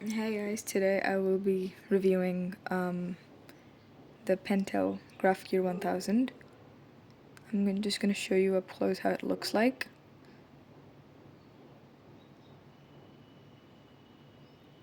Hey guys, today I will be reviewing the Pentel GraphGear 1000. Just going to show you up close how it looks like.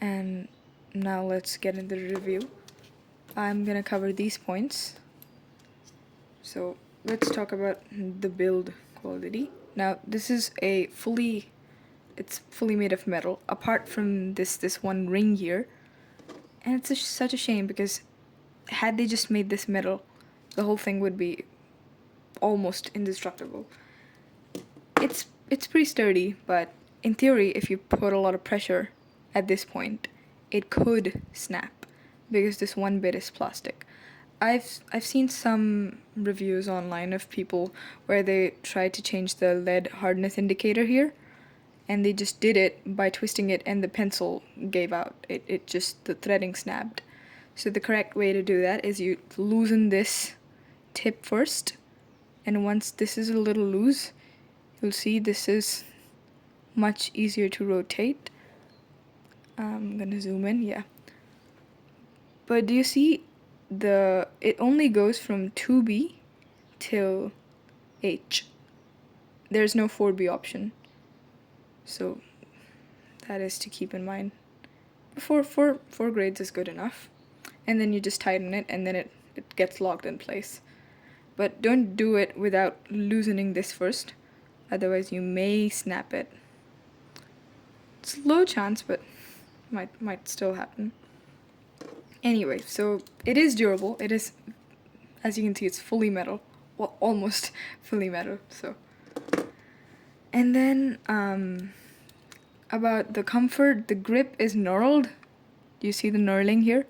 And now let's get into the review. I'm going to cover these points. So let's talk about the build quality. Now this is it's fully made of metal, apart from this one ring here. And it's such a shame because had they just made this metal, the whole thing would be almost indestructible. It's pretty sturdy, but in theory, if you put a lot of pressure at this point, it could snap because this one bit is plastic. I've seen some reviews online of people where they tried to change the lead hardness indicator here, and they just did it by twisting it and the pencil gave out. It just, the threading snapped. So the correct way to do that is you loosen this tip first, and once this is a little loose, you'll see this is much easier to rotate. I'm gonna zoom in, yeah. But do you see it only goes from 2B till H. There's no 4B option. So that is to keep in mind. Four grades is good enough. And then you just tighten it and then it gets locked in place. But don't do it without loosening this first. Otherwise you may snap it. It's a low chance, but might still happen. Anyway, so it is durable. It is, as you can see, it's fully metal. Well, almost fully metal. So, and then about the comfort, the grip is knurled. Do you see the knurling here?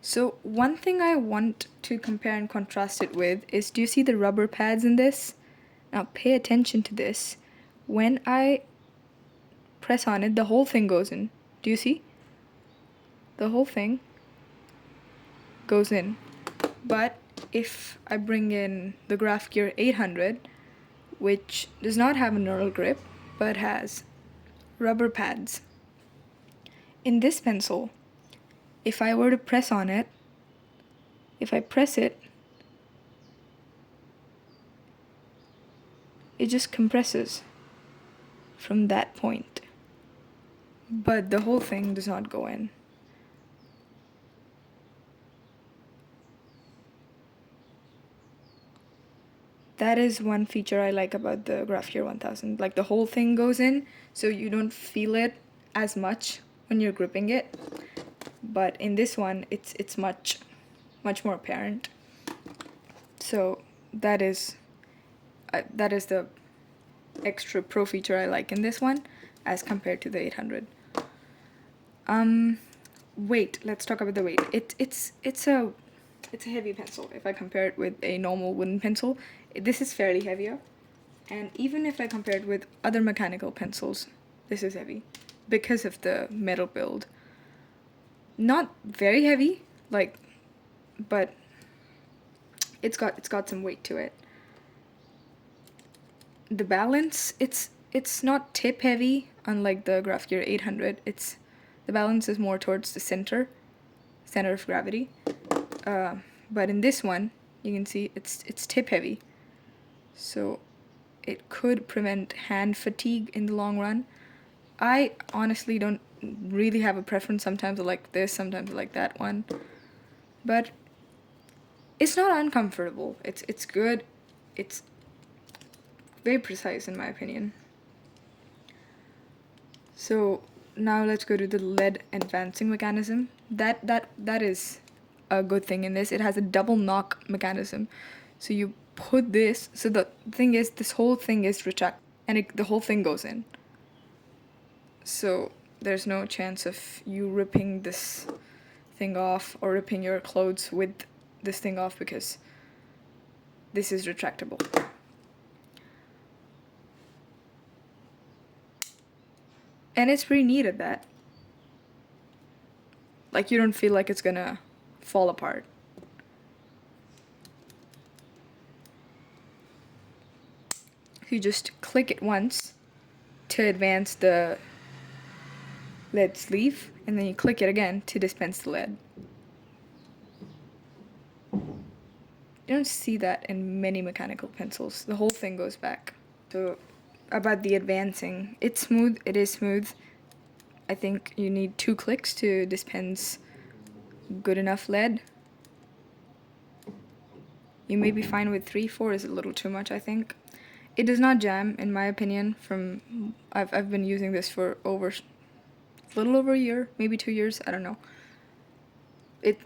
So one thing I want to compare and contrast it with is, do you see the rubber pads in this? Now pay attention to this. When I press on it, the whole thing goes in. Do you see? The whole thing goes in. But if I bring in the GraphGear 800, which does not have a knurled grip, but has rubber pads, in this pencil, if I were to press on it, if I press it, it just compresses from that point. But the whole thing does not go in. That is one feature I like about the GraphGear 1000. Like, the whole thing goes in, so you don't feel it as much when you're gripping it. But in this one, it's much more apparent. So that is the extra pro feature I like in this one as compared to the 800. Weight. Let's talk about the weight. It's a heavy pencil. If I compare it with a normal wooden pencil, this is fairly heavier. And even if I compare it with other mechanical pencils, this is heavy because of the metal build. Not very heavy, but it's got some weight to it. The balance, it's not tip heavy, unlike the GraphGear 800. The balance is more towards the center of gravity. But in this one, you can see it's tip heavy, so it could prevent hand fatigue in the long run. I honestly don't really have a preference. Sometimes I like this, sometimes I like that one, but it's not uncomfortable. It's good. It's very precise in my opinion. So now let's go to the lead advancing mechanism. That is a good thing in this. It has a double knock mechanism. So you put this, so the thing is, this whole thing is retract, and the whole thing goes in. So there's no chance of you ripping this thing off or ripping your clothes with this thing off, because this is retractable. And it's pretty neat at that. Like, you don't feel like it's gonna fall apart. You just click it once to advance the lead sleeve, and then you click it again to dispense the lead. You don't see that in many mechanical pencils. The whole thing goes back. So about the advancing, it's smooth, it is smooth. I think you need 2 clicks to dispense good enough lead. You may be fine with 3, 4 is a little too much, I think. It does not jam, in my opinion. I've been using this for a little over a year, maybe 2 years, I don't know. It,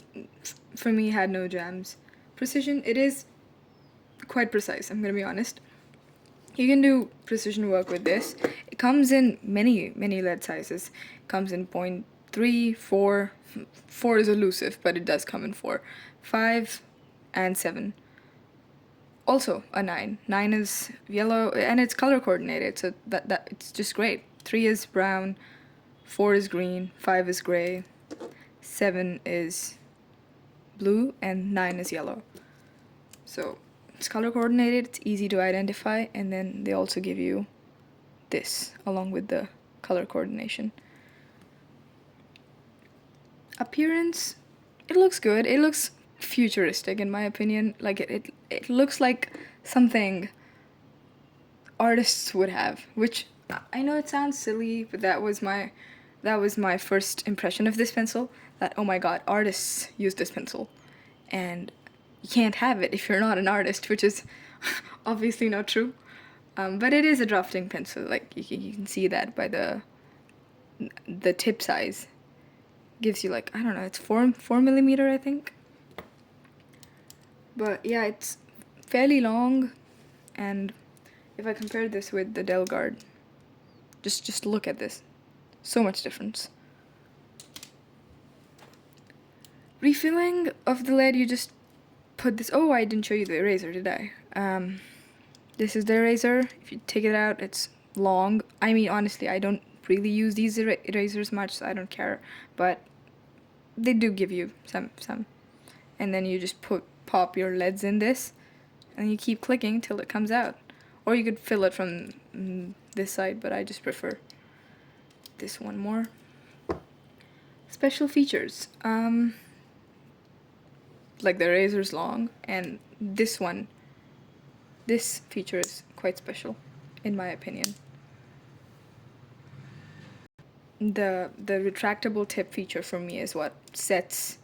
for me, had no jams. Precision, it is quite precise, I'm gonna be honest. You can do precision work with this. It comes in many lead sizes. It comes in 0.3, 4. 4 is elusive, but it does come in 4. 5 and 7. Also a 9. 9 is yellow and it's color coordinated, so that it's just great. 3 is brown, 4 is green, 5 is gray, 7 is blue, and 9 is yellow. So it's color coordinated, it's easy to identify, and then they also give you this along with the color coordination. Appearance, it looks good. It looks futuristic in my opinion. Like it looks like something artists would have, which I know it sounds silly, but that was my first impression of this pencil, that oh my god, artists use this pencil. And you can't have it if you're not an artist, which is obviously not true. But it is a drafting pencil. Like you can see that by the tip size. Gives you like, I don't know, it's 4 millimeter, I think. But yeah, it's fairly long, and if I compare this with the delguard, just look at this. So much difference. Refilling of the lead, you just put this. Oh, I didn't show you the eraser, did I? This is the eraser. If you take it out, it's long. I mean, honestly, I don't really use these erasers much, so I don't care. But they do give you some. And then you just pop your leads in this, and you keep clicking till it comes out. Or you could fill it from this side, but I just prefer this one more. Special features. Like the eraser's long, and this feature is quite special, in my opinion. The retractable tip feature for me is what sets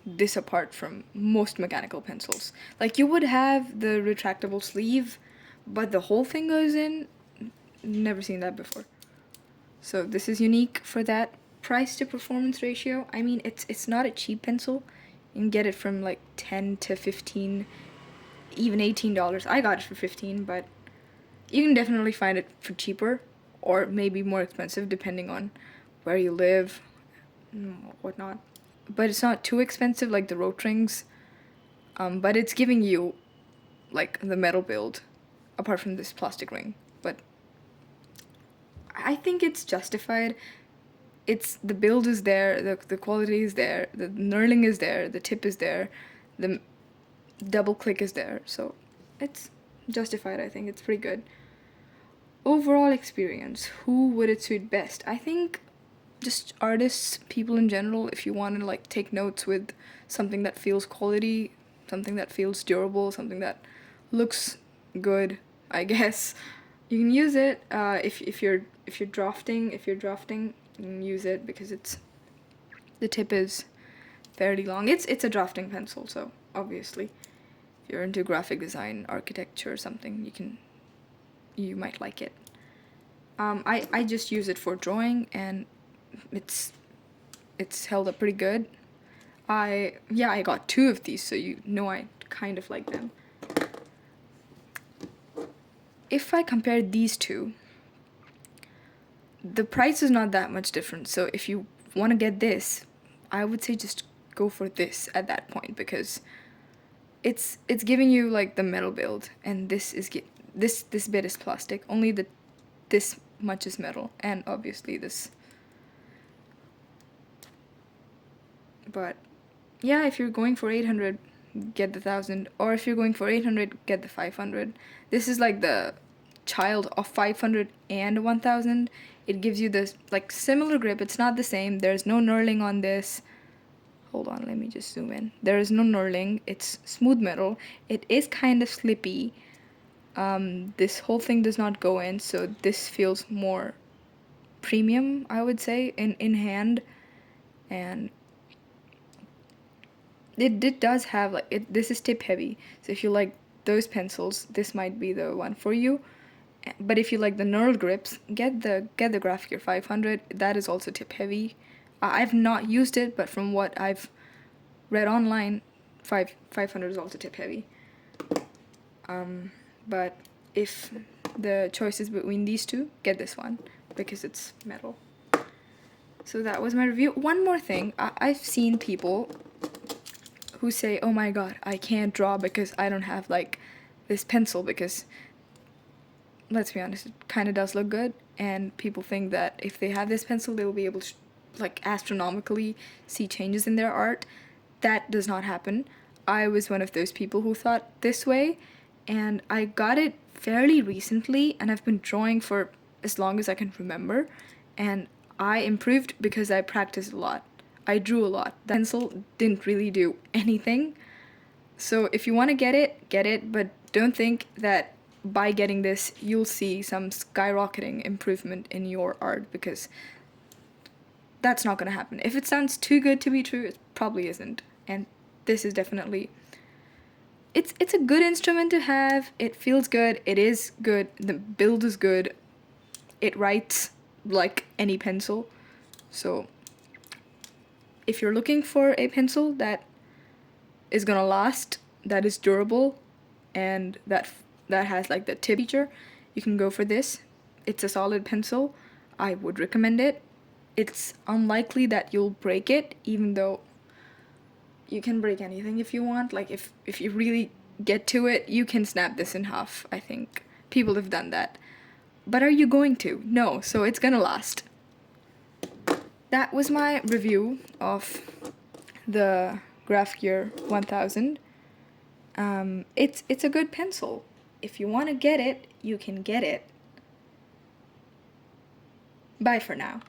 this apart from most mechanical pencils. Like you would have the retractable sleeve, but the whole thing goes in. Never seen that before. So this is unique for that. Price to performance ratio, I mean, it's not a cheap pencil. You can get it from like 10 to 15, even $18. I got it for 15, but you can definitely find it for cheaper or maybe more expensive depending on where you live and whatnot. But it's not too expensive like the rote rings, but it's giving you like the metal build apart from this plastic ring. But I think it's justified. The build is there, the quality is there, the knurling is there, the tip is there, the double click is there, so it's justified. I think it's pretty good. Overall experience, who would it suit best? I think just artists, people in general, if you want to like take notes with something that feels quality, something that feels durable, something that looks good, I guess you can use it. If you're drafting, you can use it because the tip is fairly long. It's a drafting pencil, so obviously if you're into graphic design, architecture or something, you might like it. I just use it for drawing, and it's held up pretty good. I got 2 of these, so you know I kind of like them. If I compare these two, the price is not that much different. So if you want to get this, I would say just go for this at that point, because it's giving you like the metal build, and this bit is plastic. Only this much is metal, and obviously this. But yeah, if you're going for 800, get the 1000, or if you're going for 800, get the 500. This is like the child of 500 and 1000. It gives you this like similar grip. It's not the same. There's no knurling on this. Hold on, let me just zoom in. There is no knurling. It's smooth metal. It is kind of slippy. This whole thing does not go in, so this feels more premium, I would say, in hand. And it does have like it. This is tip heavy, so if you like those pencils, this might be the one for you. But if you like the knurled grips, get the GraphGear 500. That is also tip heavy. I've not used it, but from what I've read online, 500 is also tip heavy. But if the choice is between these two, get this one because it's metal. So that was my review. One more thing, I've seen people who say, oh my god, I can't draw because I don't have like this pencil, because let's be honest, it kind of does look good, and people think that if they have this pencil, they will be able to like astronomically see changes in their art. That does not happen. I was one of those people who thought this way, and I got it fairly recently, and I've been drawing for as long as I can remember, and I improved because I practiced a lot. I drew a lot. The pencil didn't really do anything. So if you want to get it, but don't think that by getting this you'll see some skyrocketing improvement in your art, because that's not going to happen. If it sounds too good to be true, it probably isn't. And this is definitely, it's a good instrument to have. It feels good. It is good. The build is good. It writes like any pencil. So if you're looking for a pencil that is gonna last, that is durable, and that has like the tip feature, you can go for this. It's a solid pencil. I would recommend it. It's unlikely that you'll break it, even though you can break anything if you want. Like if you really get to it, you can snap this in half. I think people have done that. But are you going to? No, so it's gonna last. That was my review of the GraphGear 1000. It's a good pencil. If you want to get it, you can get it. Bye for now.